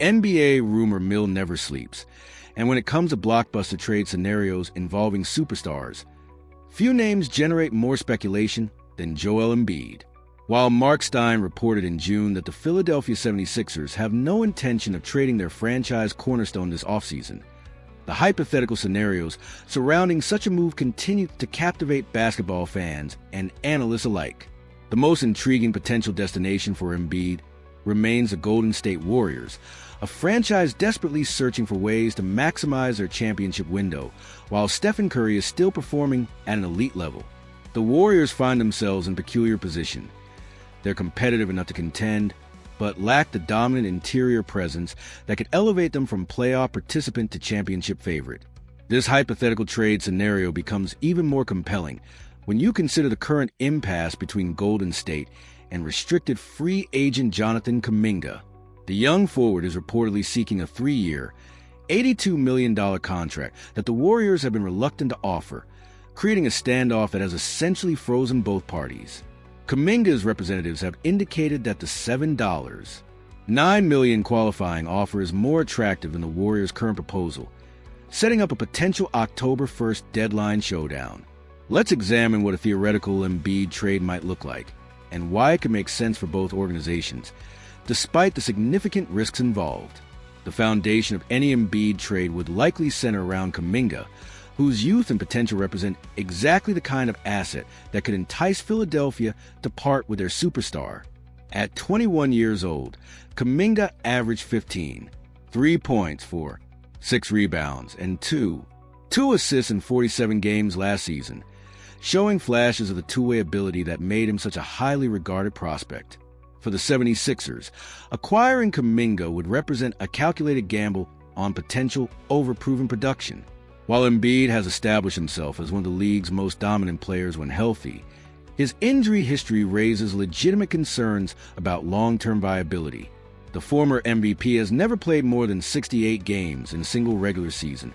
NBA rumor mill never sleeps, and when it comes to blockbuster trade scenarios involving superstars, few names generate more speculation than Joel Embiid. While Mark Stein reported in June that the Philadelphia 76ers have no intention of trading their franchise cornerstone this offseason, the hypothetical scenarios surrounding such a move continue to captivate basketball fans and analysts alike. The most intriguing potential destination for Embiid remains the Golden State Warriors, a franchise desperately searching for ways to maximize their championship window, while Stephen Curry is still performing at an elite level. The Warriors find themselves in a peculiar position. They're competitive enough to contend, but lack the dominant interior presence that could elevate them from playoff participant to championship favorite. This hypothetical trade scenario becomes even more compelling when you consider the current impasse between Golden State and restricted free agent Jonathan Kuminga. The young forward is reportedly seeking a 3-year, $82 million contract that the Warriors have been reluctant to offer, creating a standoff that has essentially frozen both parties. Kuminga's representatives have indicated that the $7.9 million qualifying offer is more attractive than the Warriors' current proposal, setting up a potential October 1st deadline showdown. Let's examine what a theoretical Embiid trade might look like, and why it could make sense for both organizations, despite the significant risks involved. The foundation of any Embiid trade would likely center around Kuminga, whose youth and potential represent exactly the kind of asset that could entice Philadelphia to part with their superstar. At 21 years old, Kuminga averaged 3 points for 6 rebounds and 2 assists in 47 games last season, showing flashes of the two-way ability that made him such a highly regarded prospect. For the 76ers, acquiring Kuminga would represent a calculated gamble on potential over-proven production. While Embiid has established himself as one of the league's most dominant players when healthy, his injury history raises legitimate concerns about long-term viability. The former MVP has never played more than 68 games in a single regular season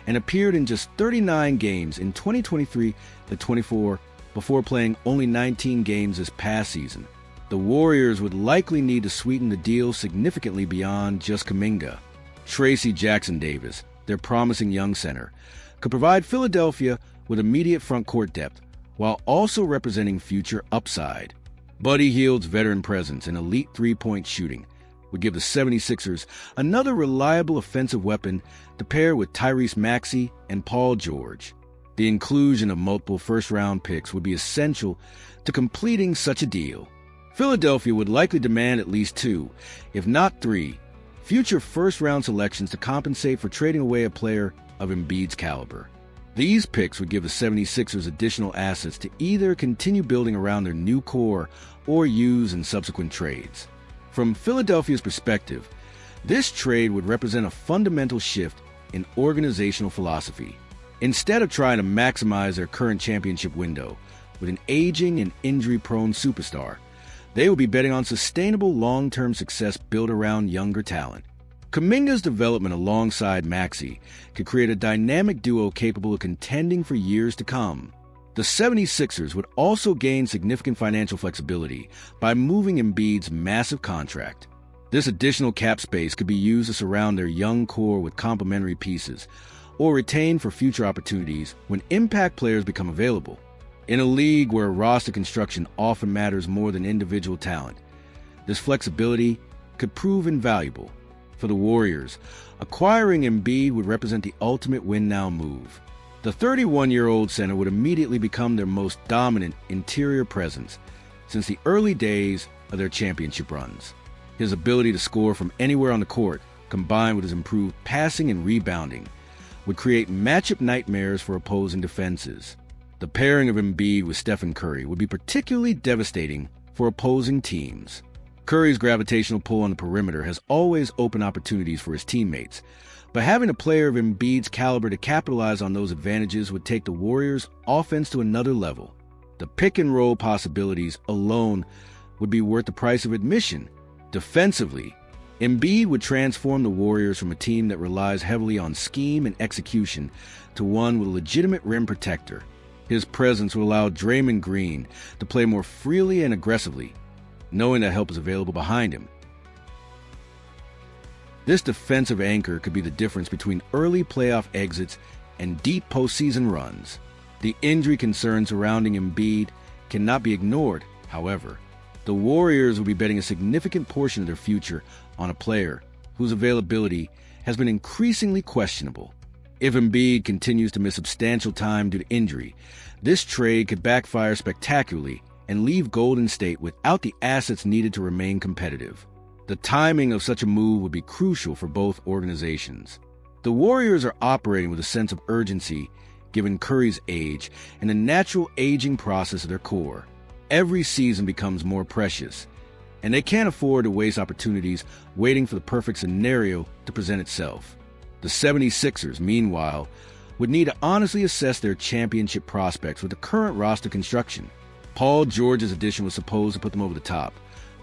and appeared in just 39 games in 2023-24 before playing only 19 games this past season. The Warriors would likely need to sweeten the deal significantly beyond just Kuminga. Tracy Jackson-Davis, their promising young center, could provide Philadelphia with immediate front-court depth while also representing future upside. Buddy Hield's veteran presence and elite three-point shooting would give the 76ers another reliable offensive weapon to pair with Tyrese Maxey and Paul George. The inclusion of multiple first-round picks would be essential to completing such a deal. Philadelphia would likely demand at least 2, if not 3, future first-round selections to compensate for trading away a player of Embiid's caliber. These picks would give the 76ers additional assets to either continue building around their new core or use in subsequent trades. From Philadelphia's perspective, this trade would represent a fundamental shift in organizational philosophy. Instead of trying to maximize their current championship window with an aging and injury-prone superstar, they will be betting on sustainable long-term success built around younger talent. Kuminga's development alongside Maxey could create a dynamic duo capable of contending for years to come. The 76ers would also gain significant financial flexibility by moving Embiid's massive contract. This additional cap space could be used to surround their young core with complementary pieces, or retain for future opportunities when impact players become available. In a league where roster construction often matters more than individual talent, this flexibility could prove invaluable. For the Warriors, acquiring Embiid would represent the ultimate win-now move. The 31-year-old center would immediately become their most dominant interior presence since the early days of their championship runs. His ability to score from anywhere on the court, combined with his improved passing and rebounding, would create matchup nightmares for opposing defenses. The pairing of Embiid with Stephen Curry would be particularly devastating for opposing teams. Curry's gravitational pull on the perimeter has always opened opportunities for his teammates, but having a player of Embiid's caliber to capitalize on those advantages would take the Warriors' offense to another level. The pick-and-roll possibilities alone would be worth the price of admission. Defensively, Embiid would transform the Warriors from a team that relies heavily on scheme and execution to one with a legitimate rim protector. His presence will allow Draymond Green to play more freely and aggressively, knowing that help is available behind him. This defensive anchor could be the difference between early playoff exits and deep postseason runs. The injury concerns surrounding Embiid cannot be ignored, however. The Warriors will be betting a significant portion of their future on a player whose availability has been increasingly questionable. If Embiid continues to miss substantial time due to injury, this trade could backfire spectacularly and leave Golden State without the assets needed to remain competitive. The timing of such a move would be crucial for both organizations. The Warriors are operating with a sense of urgency given Curry's age and the natural aging process of their core. Every season becomes more precious, and they can't afford to waste opportunities waiting for the perfect scenario to present itself. The 76ers, meanwhile, would need to honestly assess their championship prospects with the current roster construction. Paul George's addition was supposed to put them over the top,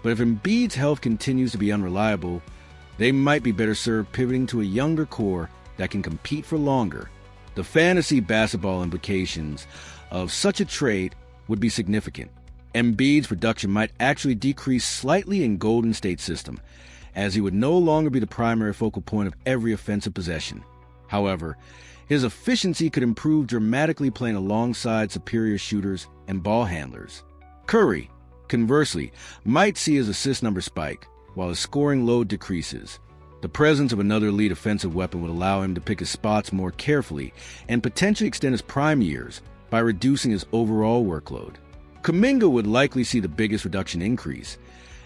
but if Embiid's health continues to be unreliable, they might be better served pivoting to a younger core that can compete for longer. The fantasy basketball implications of such a trade would be significant. Embiid's production might actually decrease slightly in Golden State's system, as he would no longer be the primary focal point of every offensive possession. However, his efficiency could improve dramatically playing alongside superior shooters and ball handlers. Curry, conversely, might see his assist number spike, while his scoring load decreases. The presence of another elite offensive weapon would allow him to pick his spots more carefully and potentially extend his prime years by reducing his overall workload. Kuminga would likely see the biggest reduction increase,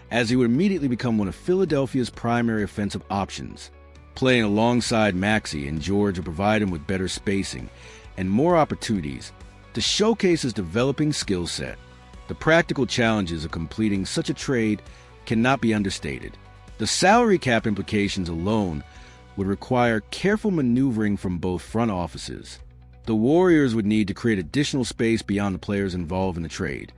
as he would immediately become one of Philadelphia's primary offensive options. Playing alongside Maxey and George would provide him with better spacing and more opportunities to showcase his developing skill set. The practical challenges of completing such a trade cannot be understated. The salary cap implications alone would require careful maneuvering from both front offices. The Warriors would need to create additional space beyond the players involved in the trade,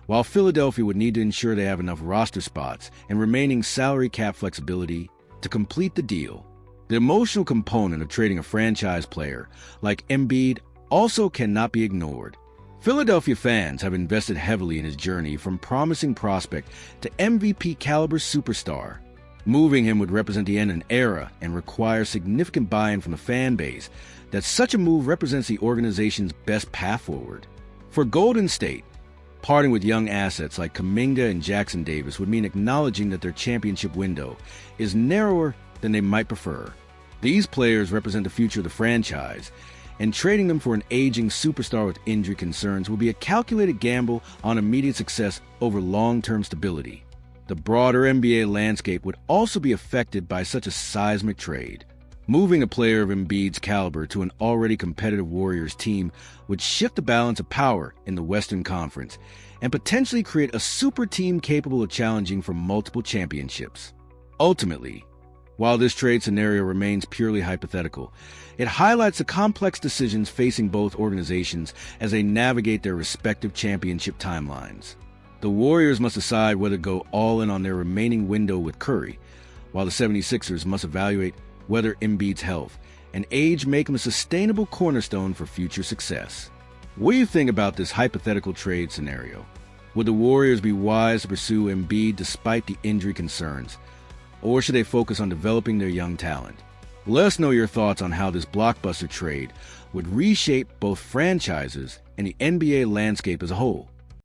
while Philadelphia would need to ensure they have enough roster spots and remaining salary cap flexibility to complete the deal. The emotional component of trading a franchise player like Embiid also cannot be ignored. Philadelphia fans have invested heavily in his journey from promising prospect to MVP-caliber superstar. Moving him would represent the end of an era and require significant buy-in from the fan base that such a move represents the organization's best path forward. For Golden State, parting with young assets like Kuminga and Jackson Davis would mean acknowledging that their championship window is narrower than they might prefer. These players represent the future of the franchise, and trading them for an aging superstar with injury concerns will be a calculated gamble on immediate success over long-term stability. The broader NBA landscape would also be affected by such a seismic trade. Moving a player of Embiid's caliber to an already competitive Warriors team would shift the balance of power in the Western Conference and potentially create a super team capable of challenging for multiple championships. Ultimately, while this trade scenario remains purely hypothetical, it highlights the complex decisions facing both organizations as they navigate their respective championship timelines. The Warriors must decide whether to go all in on their remaining window with Curry, while the 76ers must evaluate whether Embiid's health and age make him a sustainable cornerstone for future success. What do you think about this hypothetical trade scenario? Would the Warriors be wise to pursue Embiid despite the injury concerns, or should they focus on developing their young talent? Let us know your thoughts on how this blockbuster trade would reshape both franchises and the NBA landscape as a whole.